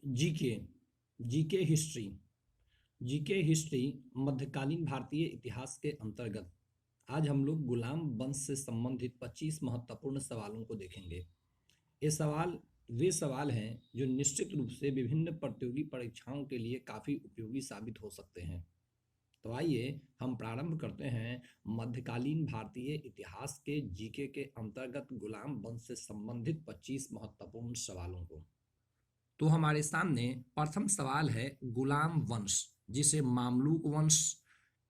GK GK history GK history मध्यकालीन भारतीय इतिहास के अंतर्गत आज हम लोग गुलाम वंश से संबंधित 25 महत्वपूर्ण सवालों को देखेंगे। ये सवाल वे सवाल हैं जो निश्चित रूप से विभिन्न प्रतियोगी परीक्षाओं के लिए काफी उपयोगी साबित हो सकते हैं। तो आइए हम प्रारंभ करते हैं मध्यकालीन भारतीय इतिहास के जीके के अंतर्गत गुलाम वंश से संबंधित 25 महत्वपूर्ण सवालों को। तो हमारे सामने प्रथम सवाल है गुलाम वंश, जिसे मामलूक वंश,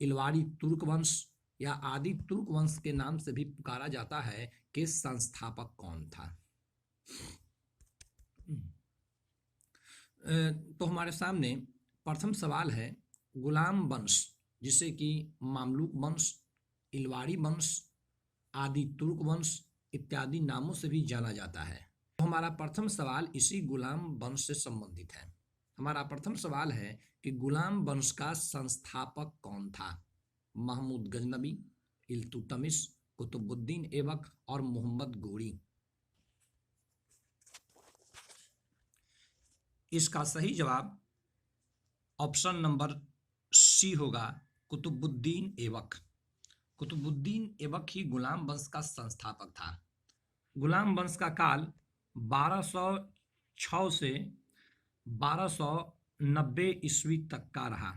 इलवारी तुर्क वंश या आदि तुर्क वंश के नाम से भी पुकारा जाता है, के संस्थापक कौन था। तो हमारे सामने प्रथम सवाल है गुलाम वंश, जिसे कि मामलूक वंश, इलवारी वंश, आदि तुर्क वंश इत्यादि नामों से भी जाना जाता है। तो हमारा प्रथम सवाल इसी गुलाम वंश से संबंधित है। हमारा प्रथम सवाल है कि गुलाम वंश का संस्थापक कौन था। महमूद गजनबी, इल्तुतमिश, कुतुबुद्दीन ऐबक और मोहम्मद गोरी। इसका सही जवाब ऑप्शन नंबर सी होगा, कुतुबुद्दीन ऐबक। कुतुबुद्दीन ऐबक ही गुलाम वंश का संस्थापक था। गुलाम वंश का काल 1206 से 1290 ईस्वी तक का रहा।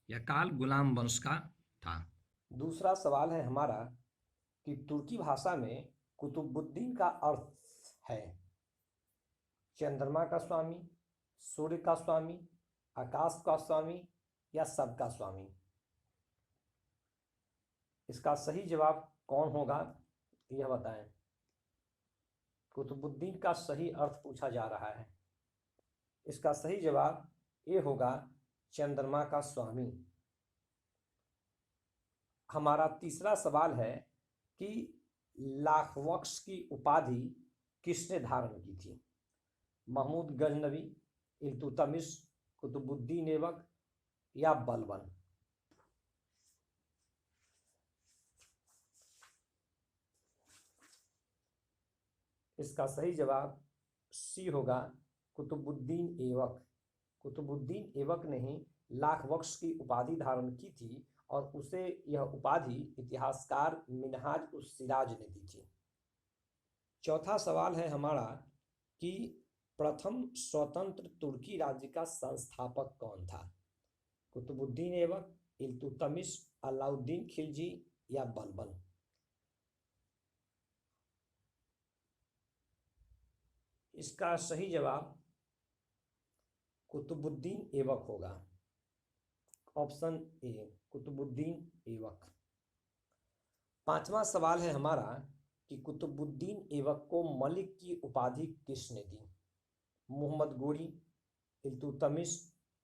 यह काल गुलाम वंश का था। दूसरा सवाल है हमारा कि तुर्की भाषा में कुतुबुद्दीन का अर्थ है चंद्रमा का स्वामी, सूर्य का स्वामी, आकाश का स्वामी या सबका स्वामी। इसका सही जवाब कौन होगा यह बताएं। कुतुबुद्दीन का सही अर्थ पूछा जा रहा है। इसका सही जवाब ये होगा चंद्रमा का स्वामी। हमारा तीसरा सवाल है कि लाखवक्स की उपाधि किसने धारण की थी। महमूद गजनबी, इल्तुतमिश, कुतुबुद्दीन ऐबक या बलबन। इसका सही जवाब सी होगा, कुतुबुद्दीन ऐबक। कुतुबुद्दीन ऐबक ने ही लाखवक्स की उपाधि धारण की थी और उसे यह उपाधि इतिहासकार मिनहाज उस सिराज ने दी थी। चौथा सवाल है हमारा कि प्रथम स्वतंत्र तुर्की राज्य का संस्थापक कौन था। कुतुबुद्दीन ऐबक, इल्तुतमिश, अलाउद्दीन खिलजी या बलबन। इसका सही जवाब कुतुबुद्दीन ऐबक होगा, ऑप्शन ए, कुतुबुद्दीन ऐबक। पांचवा सवाल है हमारा कि कुतुबुद्दीन ऐबक को मलिक की उपाधि किसने दी। मोहम्मद गोरी, इल्तुतमिश,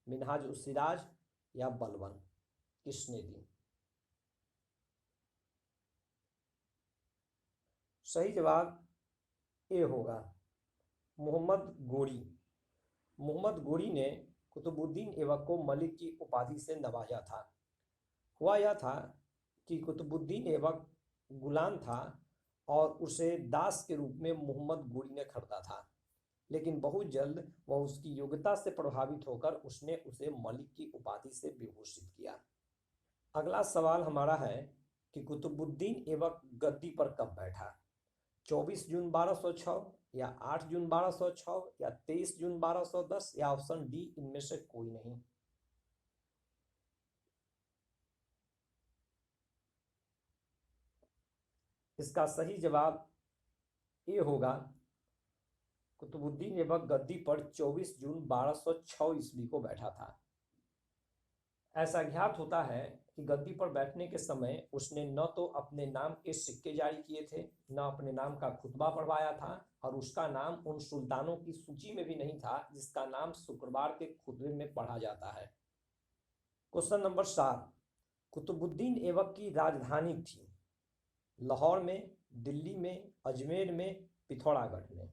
मिनहाज उस सिराज या बलबन। किसने दी। सही जवाब ए होगा, मोहम्मद गोरी। मोहम्मद गोरी ने कुतुबुद्दीन ऐबक को मलिक की उपाधि से नवाजा था। हुआ यह था कि कुतुबुद्दीन ऐबक गुलाम था और उसे दास के रूप में मोहम्मद गोरी ने खरीदा था, लेकिन बहुत जल्द वह उसकी योग्यता से प्रभावित होकर उसने उसे मलिक की उपाधि से विभूषित किया। अगला सवाल हमारा है कि कुतुबुद्दीन ऐबक गद्दी पर कब बैठा। 24 जून 1206 या 8 जून 1206 या 23 जून 1210 या ऑप्शन डी इनमें से कोई नहीं। इसका सही जवाब ए होगा, कुतुबुद्दीन ऐबक गद्दी पर 24 जून 1206 ईस्वी को बैठा था। ऐसा ज्ञात होता है कि गद्दी पर बैठने के समय उसने न तो अपने नाम के सिक्के जारी किए थे, न अपने नाम का खुतबा पढ़वाया था और उसका नाम उन सुल्तानों की सूची में भी नहीं था जिसका नाम शुक्रवार के खुतबे में पढ़ा जाता है। क्वेश्चन नंबर 7, कुतुबुद्दीन ऐबक की राजधानी थी लाहौर में, दिल्ली में, अजमेर में, पिथौरागढ़ में।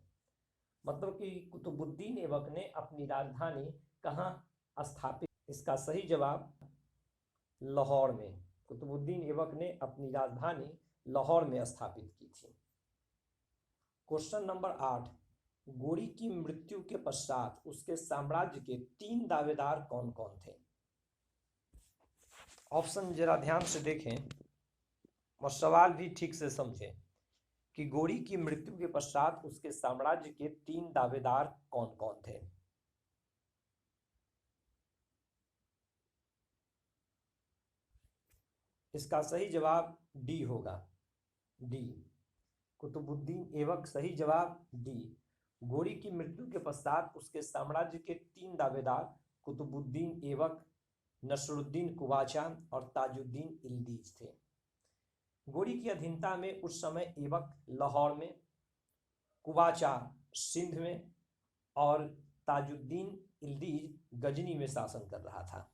मतलब कि कुतुबुद्दीन ऐबक ने अपनी राजधानी कहाँ स्थापित। इसका सही जवाब लाहौर में। कुतुबुद्दीन ऐबक ने अपनी राजधानी लाहौर में स्थापित की थी। क्वेश्चन नंबर 8, गोरी की मृत्यु के पश्चात उसके साम्राज्य के 3 दावेदार कौन कौन थे? ऑप्शन जरा ध्यान से देखें और सवाल भी ठीक से समझें कि गोरी की मृत्यु के पश्चात उसके साम्राज्य के 3 दावेदार कौन कौन थे? इसका सही जवाब डी होगा, डी, कुतुबुद्दीन ऐबक। सही जवाब डी। गोरी की मृत्यु के पश्चात उसके साम्राज्य के 3 दावेदार कुतुबुद्दीन ऐबक, नसरुद्दीन कुवाचा और ताजुद्दीन इल्दीज थे। गोरी की अधीनता में उस समय ऐबक लाहौर में, कुवाचा सिंध में और ताजुद्दीन इल्दीज गजनी में शासन कर रहा था।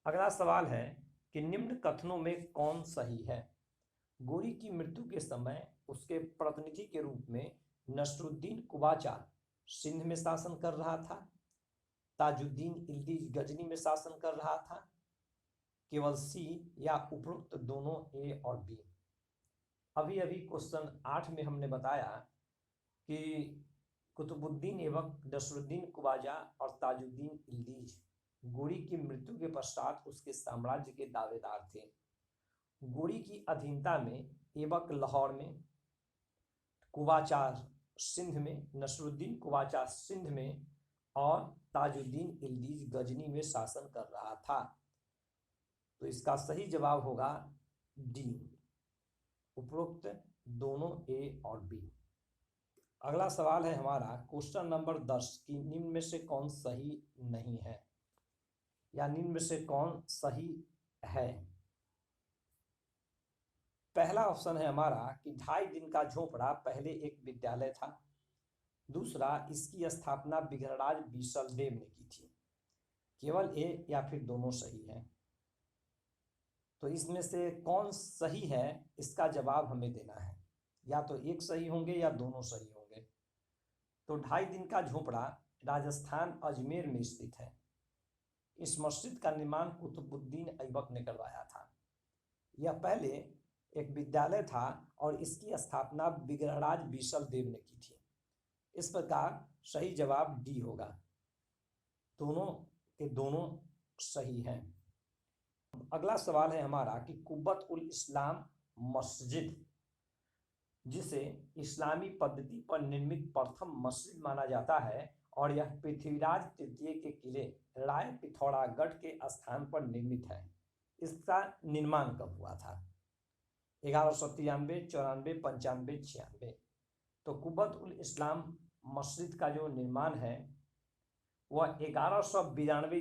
अगला सवाल है कि निम्न कथनों में कौन सही है? गोरी की मृत्यु के समय उसके प्रतिनिधि के रूप में नसरुद्दीन कुवाचा सिंध में शासन कर रहा था, ताजुद्दीन इल्दीज गजनी में शासन कर रहा था। केवल सी या उपरोक्त दोनों ए और बी? अभी अभी क्वेश्चन 8 में हमने बताया कि कुतुबुद्दीन ऐबक, नसरुद्दीन कुवाचा और ताजुद्दीन इल्दीज गोरी की मृत्यु के पश्चात उसके साम्राज्य के दावेदार थे। गोरी की अधीनता में ऐबक लाहौर में, कुवाचा सिंध में, नसरुद्दीन कुवाचा सिंध में और ताजुद्दीन इल्दीज गजनी में शासन कर रहा था। तो इसका सही जवाब होगा डी, उपरोक्त दोनों ए और बी। अगला सवाल है हमारा क्वेश्चन नंबर 10 कि निम्न में से कौन सही नहीं है या निम्न में से कौन सही है? पहला ऑप्शन है हमारा कि 2.5 दिन का झोपड़ा पहले एक विद्यालय था। दूसरा, इसकी स्थापना विघ्नराज बीसलदेव ने की थी। केवल ए या फिर दोनों सही है। तो इसमें से कौन सही है इसका जवाब हमें देना है, या तो एक सही होंगे या दोनों सही होंगे। तो 2.5 दिन का झोपड़ा राजस्थान अजमेर में स्थित है। इस मस्जिद का निर्माण कुतुबुद्दीन ऐबक ने करवाया था। यह पहले एक विद्यालय था और इसकी स्थापना विघ्नराज बीसलदेव ने की थी। इस प्रकार सही जवाब डी होगा। दोनों के दोनों सही हैं। अगला सवाल है हमारा कि कुब्बत उल इस्लाम मस्जिद, जिसे इस्लामी पद्धति पर निर्मित प्रथम मस्जिद माना जाता है और यह पृथ्वीराज तृतीय के किले राय पिथौरागढ़ के स्थान पर निर्मित है, इसका निर्माण कब हुआ था? 1193, 94, 95, 96। तो कुब्बत उल इस्लाम मस्जिद का जो निर्माण है वह 1192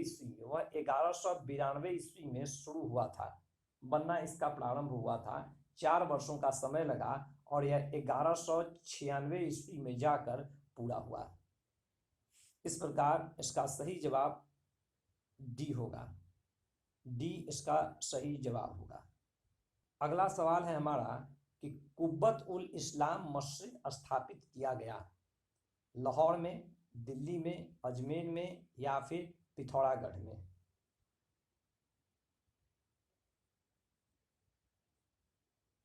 ईस्वी में शुरू हुआ था। बनना इसका प्रारंभ हुआ था। 4 वर्षों का समय लगा और यह 1196 ईस्वी में जाकर पूरा हुआ। इस प्रकार इसका सही जवाब डी होगा। डी इसका सही जवाब होगा। अगला सवाल है हमारा कि कुब्बत उल इस्लाम मस्जिद स्थापित किया गया लाहौर में, दिल्ली में, अजमेर में या फिर पिथौरागढ़ में?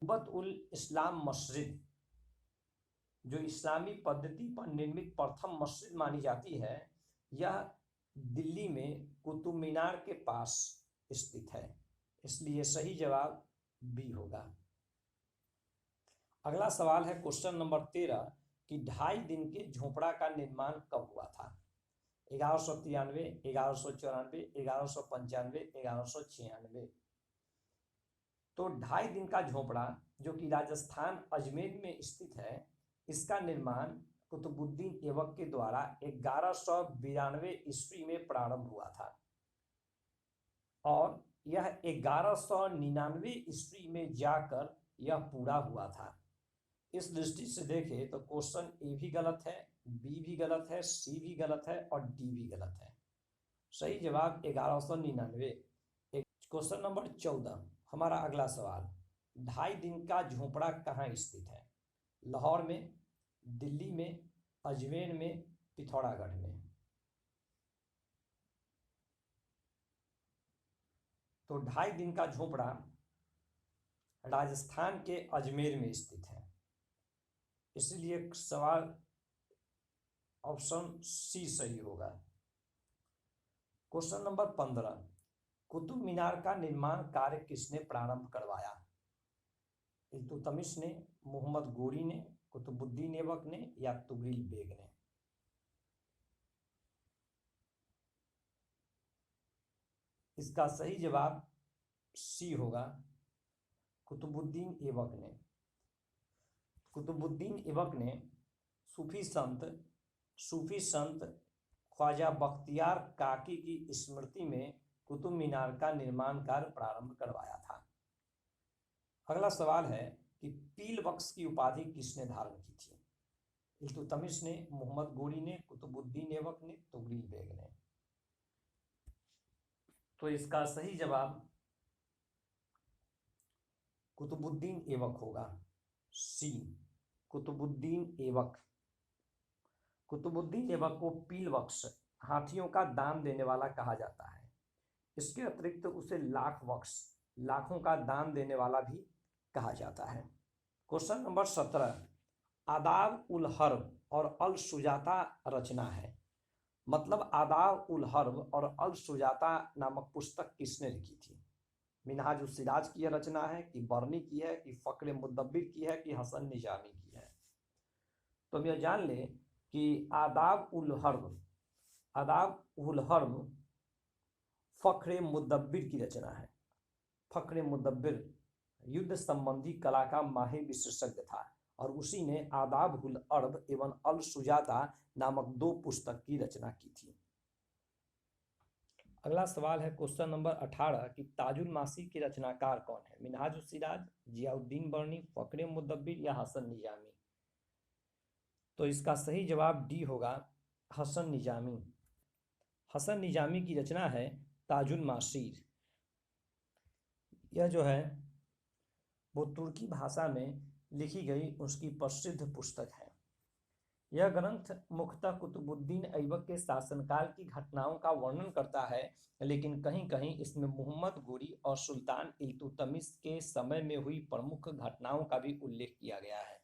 कुब्बत उल इस्लाम मस्जिद जो इस्लामी पद्धति पर निर्मित प्रथम मस्जिद मानी जाती है, यह दिल्ली में कुतुब मीनार के पास स्थित है, इसलिए सही जवाब बी होगा। अगला सवाल है क्वेश्चन नंबर 13 कि 2.5 दिन के झोपड़ा का निर्माण कब हुआ था? 1193, 1194, 1195, 1196। तो 2.5 दिन का झोपड़ा जो कि राजस्थान अजमेर में स्थित है, इसका निर्माण कुतुबुद्दीन ऐबक के द्वारा 1192 ईस्वी में प्रारंभ हुआ था और यह 1199 ईस्वी में जाकर यह पूरा हुआ था। इस दृष्टि से देखें तो क्वेश्चन ए भी गलत है, बी भी गलत है, सी भी गलत है और डी भी गलत है। सही जवाब 1199। क्वेश्चन नंबर 14 हमारा अगला सवाल, 2.5 दिन का झोपड़ा कहाँ स्थित है? लाहौर में, दिल्ली में, अजमेर में, पिथौरागढ़ में? तो 2.5 दिन का झोपड़ा राजस्थान के अजमेर में स्थित है, इसलिए सवाल ऑप्शन सी सही होगा। क्वेश्चन नंबर 15, कुतुब मीनार का निर्माण कार्य किसने प्रारंभ करवाया? इल्तुतमिश ने, मोहम्मद गोरी ने, कुतुबुद्दीन ऐबक ने या तुगरिल बेग ने? इसका सही जवाब सी होगा, कुतुबुद्दीन ऐबक ने। कुतुबुद्दीन ऐबक ने सूफी संत ख्वाजा बख्तियार काकी की स्मृति में कुतुब मीनार का निर्माण कार्य प्रारंभ करवाया था। अगला सवाल है कि पील बख्श की उपाधि किसने धारण की थी? इल्तुतमिश ने, मोहम्मद गोरी ने, कुतुबुद्दीन ऐबक ने, तुगरिल बेग ने? तो इसका सही जवाब कुतुबुद्दीन ऐबक होगा, सी, कुतुबुद्दीन ऐबक। कुतुबुद्दीन ऐबक को पील बख्श, हाथियों का दान देने वाला कहा जाता है। इसके अतिरिक्त उसे लाख बख्श, लाखों का दान देने वाला भी कहा जाता है। क्वेश्चन नंबर 17, आदाब उल हर्ब और अल सुजाता रचना है। मतलब आदाब उल हर्ब और अल सुजाता नामक पुस्तक किसने लिखी थी? मिनहाजुल सिराज की यह रचना है कि बर्नी की है कि फक्र मुदब्बिर की है कि हसन निजामी की है? तो हम यह जान लें कि आदाब उल हर्ब फक्र मुदब्बिर की रचना है। फक्र मुदब्बिर युद्ध संबंधी कला का माहिर विशेषज्ञ था और उसी ने आदाब उल हर्ब एवं अल सुजाता नामक 2 पुस्तक की रचना की थी। अगला सवाल है क्वेश्चन नंबर 18 कि ताजुल मासी के रचनाकार कौन है? मिनहाजुल सिराज, जियाउद्दीन बर्नी, फक्र मुदब्बिर या हसन निजामी? तो इसका सही जवाब डी होगा, हसन निजामी। हसन निजामी की रचना है ताजुल मासीर। यह जो है वो तुर्की भाषा में लिखी गई उसकी प्रसिद्ध पुस्तक है। यह ग्रंथ मुख्यतः कुतुबुद्दीन ऐबक के शासनकाल की घटनाओं का वर्णन करता है, लेकिन कहीं कहीं इसमें मोहम्मद गोरी और सुल्तान इल्तुतमिश के समय में हुई प्रमुख घटनाओं का भी उल्लेख किया गया है।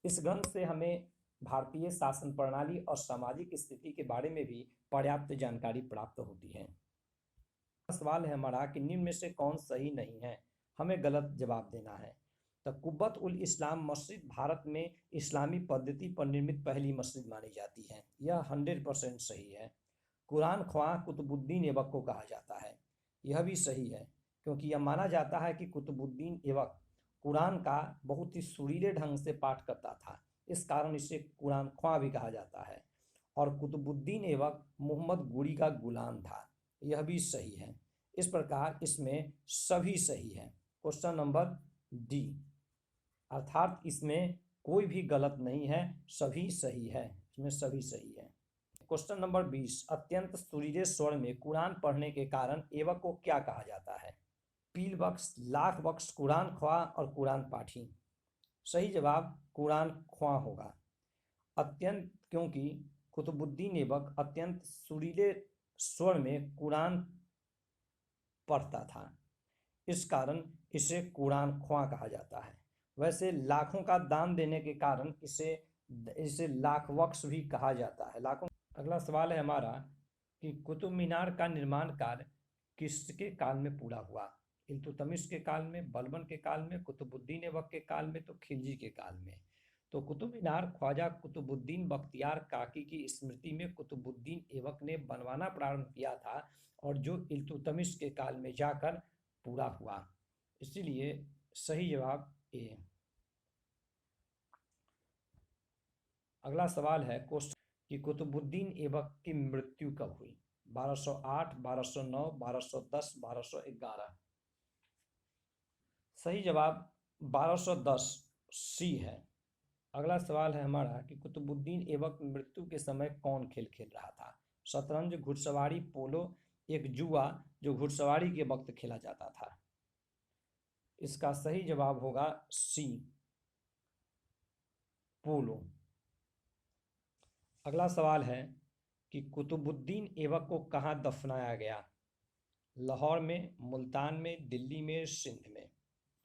इस ग्रंथ से हमें भारतीय शासन प्रणाली और सामाजिक स्थिति के बारे में भी पर्याप्त जानकारी प्राप्त होती है। सवाल है हमारा कि निम्न में से कौन सही नहीं है? हमें गलत जवाब देना है। तो कुब्बत उल इस्लाम मस्जिद भारत में इस्लामी पद्धति पर निर्मित पहली मस्जिद मानी जाती है। यह 100% सही है। कुरान ख्वां कुतुबुद्दीन ऐबक को कहा जाता है। यह भी सही है, क्योंकि यह माना जाता है कि कुतुबुद्दीन ऐबक कुरान का बहुत ही सुरीले ढंग से पाठ करता था, इस कारण इसे कुरान ख्वां भी कहा जाता है। और कुतुबुद्दीन ऐबक मोहम्मद गोरी का गुलाम था। यह भी सही है। इस प्रकार इसमें सभी सही है। क्वेश्चन नंबर डी, अर्थात इसमें कोई भी गलत नहीं है, सभी सही है। इसमें सभी सही है। क्वेश्चन नंबर 20, अत्यंत सुरीले स्वर में कुरान पढ़ने के कारण ऐबक को क्या कहा जाता है? पील बख्श, लाख बख्श, कुरान ख्वां और कुरान पाठी? सही जवाब कुरान ख्वां होगा। अत्यंत, क्योंकि कुतुबुद्दीन ऐबक अत्यंत सुरीले स्वर में कुरान पढ़ता था, इस कारण इसे कुरान ख्वां कहा जाता है। वैसे लाखों का दान देने के कारण इसे लाख बख्श भी कहा जाता है। लाखों। अगला सवाल है हमारा कि कुतुब मीनार का निर्माण कार्य किसके काल में पूरा हुआ? इल्तुतमिश के काल में, बलबन के काल में, कुतुबुद्दीन ऐबक के काल में, तो खिलजी के काल में? तो कुतुब मीनार ख्वाजा कुतुबुद्दीन बख्तियार काकी की स्मृति में कुतुबुद्दीन ऐबक ने बनवाना प्रारंभ किया था और जो इल्तुतमिश के काल में जाकर पूरा हुआ। इसीलिए सही जवाब ए। अगला सवाल है क्वेश्चन कि कुतुबुद्दीन ऐबक की मृत्यु कब हुई? 1208, 1209, 1210, 1211? सही जवाब 1210 सी है। अगला सवाल है हमारा कि कुतुबुद्दीन ऐबक मृत्यु के समय कौन खेल खेल रहा था? शतरंज, घुड़सवारी, पोलो, एक जुआ जो घुड़सवारी के वक्त खेला जाता था? इसका सही जवाब होगा सी, पोलो। अगला सवाल है कि कुतुबुद्दीन ऐबक को कहाँ दफनाया गया? लाहौर में, मुल्तान में, दिल्ली में, सिंध में?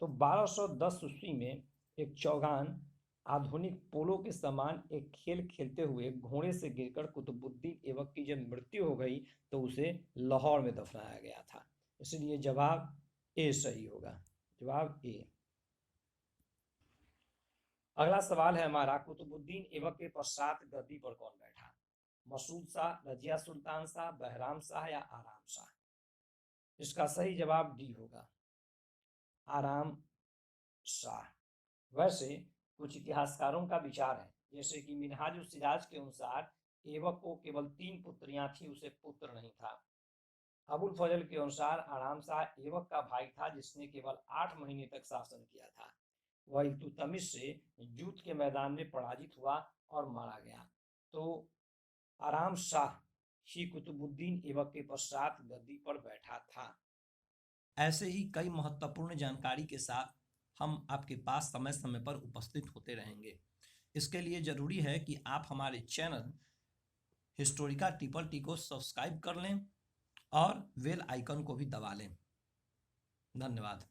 तो 1210 ईस्वी में एक चौगान आधुनिक पोलो के समान एक खेल खेलते हुए घोड़े से गिरकर कुतुबुद्दीन ऐबक की जब मृत्यु हो गई तो उसे लाहौर में दफनाया गया था। इसलिए जवाब ए सही होगा, जवाब ए। अगला सवाल है हमारा, कुतुबुद्दीन ऐबक के पश्चात गद्दी पर कौन बैठा? मसूद शाह, रजिया सुल्तान शाह, बहराम शाह या आराम शाह? इसका सही जवाब डी होगा, आराम शाह। वैसे कुछ इतिहासकारों का विचार है, जैसे कि मिनहाजुल सिराज के अनुसार ऐबक को केवल 3 पुत्रियां थी, उसे पुत्र नहीं था। अबुल फजल के अनुसार आराम शाह ऐबक का भाई था जिसने केवल 8 महीने तक शासन किया था। वह इल्तुतमिश से जूत के मैदान में पराजित हुआ और मारा गया। तो आराम शाह ही कुतुबुद्दीन ऐबक के पश्चात गद्दी पर बैठा था। ऐसे ही कई महत्वपूर्ण जानकारी के साथ हम आपके पास समय समय पर उपस्थित होते रहेंगे। इसके लिए जरूरी है कि आप हमारे चैनल हिस्टोरिका ट्रिपल टी को सब्सक्राइब कर लें और बेल आइकन को भी दबा लें। धन्यवाद।